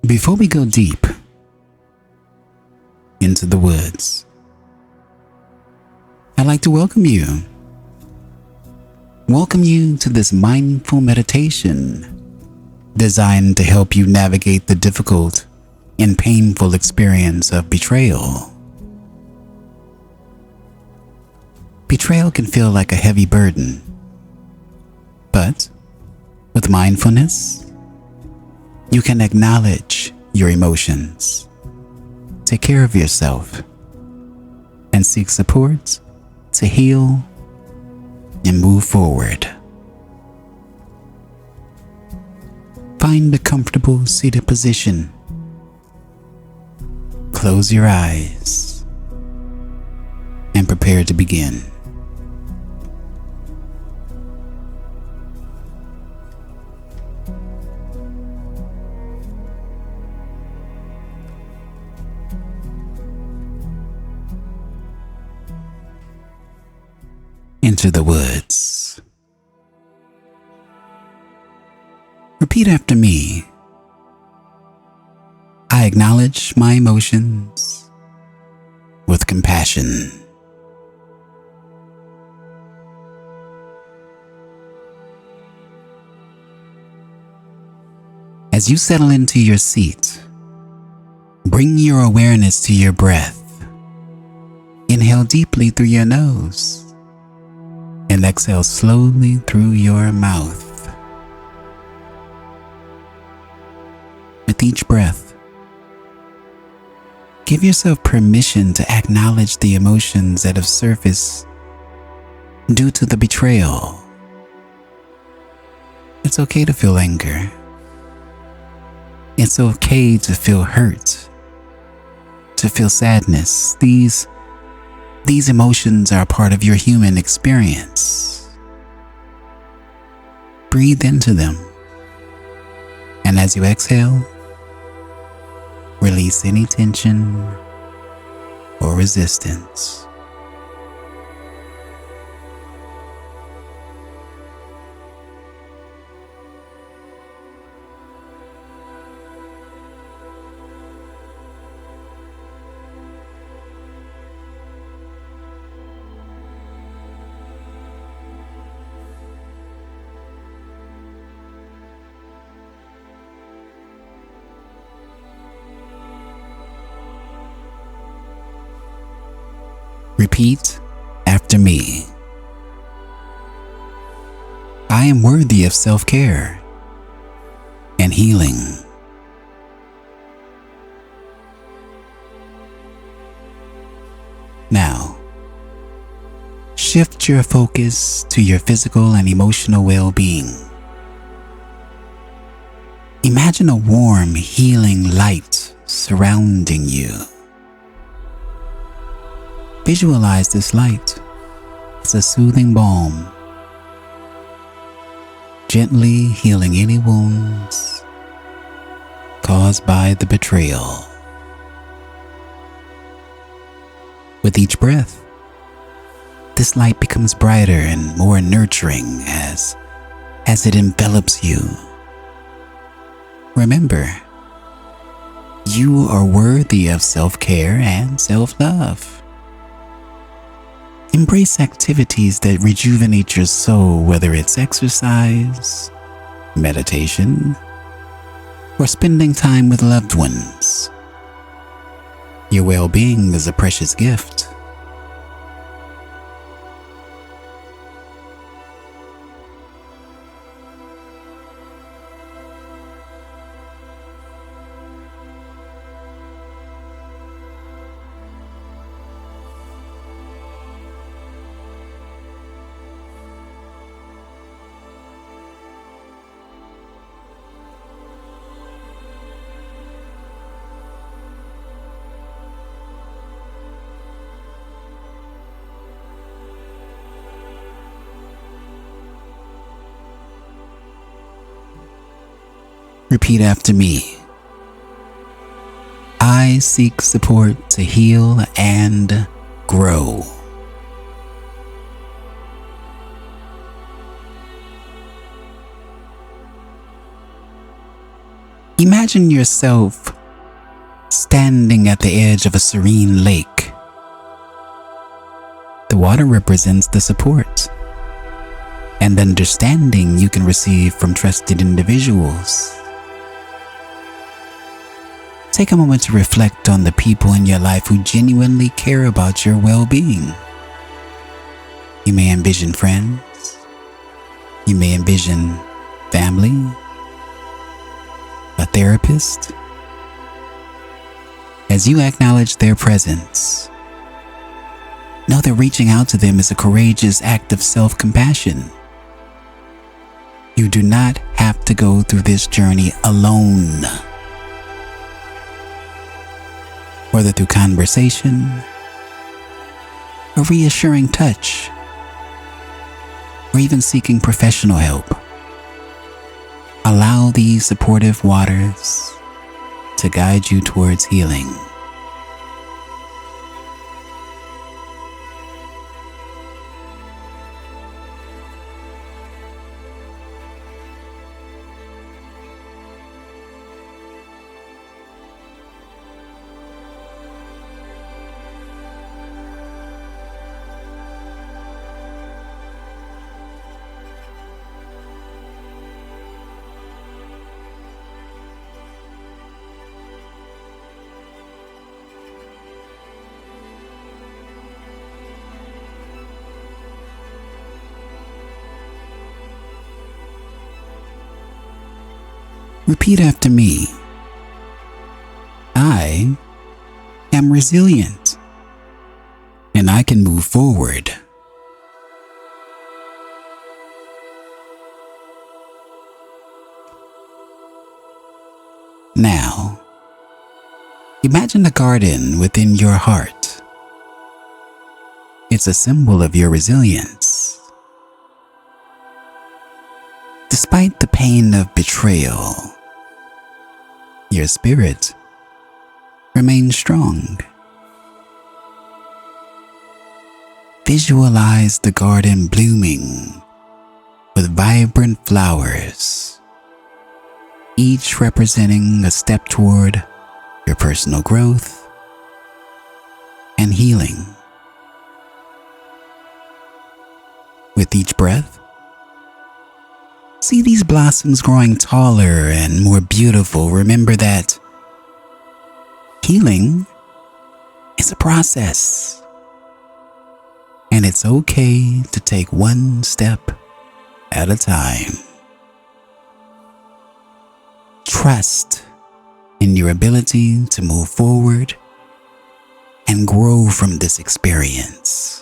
Before we go deep into the woods, I'd like to welcome you. Welcome you to this mindful meditation designed to help you navigate the difficult and painful experience of betrayal. Betrayal can feel like a heavy burden, but with mindfulness, you can acknowledge your emotions, take care of yourself, and seek support to heal and move forward. Find a comfortable seated position. Close your eyes and prepare to begin. Enter the woods. Repeat after me. I acknowledge my emotions with compassion. As you settle into your seat, bring your awareness to your breath. Inhale deeply through your nose and exhale slowly through your mouth. With each breath, give yourself permission to acknowledge the emotions that have surfaced due to the betrayal. It's okay to feel anger. It's okay to feel hurt, to feel sadness. These emotions are a part of your human experience. Breathe into them, and as you exhale, release any tension or resistance. Repeat after me. I am worthy of self-care and healing. Now, shift your focus to your physical and emotional well-being. Imagine a warm, healing light surrounding you. Visualize this light as a soothing balm, gently healing any wounds caused by the betrayal. With each breath, this light becomes brighter and more nurturing as it envelops you. Remember, you are worthy of self-care and self-love. Embrace activities that rejuvenate your soul, whether it's exercise, meditation, or spending time with loved ones. Your well-being is a precious gift. Repeat after me. I seek support to heal and grow. Imagine yourself standing at the edge of a serene lake. The water represents the support and understanding you can receive from trusted individuals. Take a moment to reflect on the people in your life who genuinely care about your well-being. You may envision friends. You may envision family, a therapist. As you acknowledge their presence, know that reaching out to them is a courageous act of self-compassion. You do not have to go through this journey alone. Whether through conversation, a reassuring touch, or even seeking professional help, allow these supportive waters to guide you towards healing. Repeat after me. I am resilient, and I can move forward. Now, imagine a garden within your heart. It's a symbol of your resilience. Despite the pain of betrayal, your spirit remains strong. Visualize the garden blooming with vibrant flowers, each representing a step toward your personal growth and healing. With each breath, see these blossoms growing taller and more beautiful. Remember that healing is a process, and it's okay to take one step at a time. Trust in your ability to move forward and grow from this experience.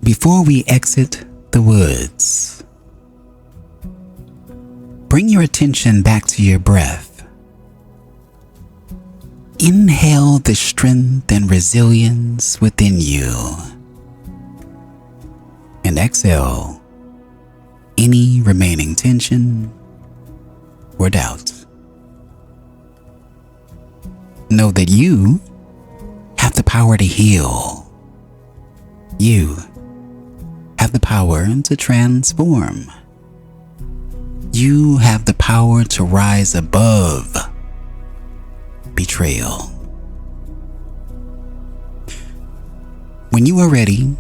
Before we exit the woods, bring your attention back to your breath. Inhale the strength and resilience within you, and exhale any remaining tension or doubt. Know that you have the power to heal. You have the power to transform. You have the power to rise above betrayal. When you are ready,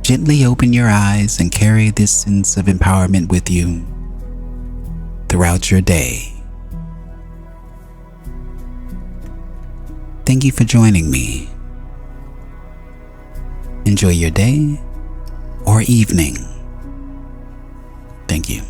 gently open your eyes and carry this sense of empowerment with you throughout your day. Thank you for joining me. Enjoy your day or evening. Thank you.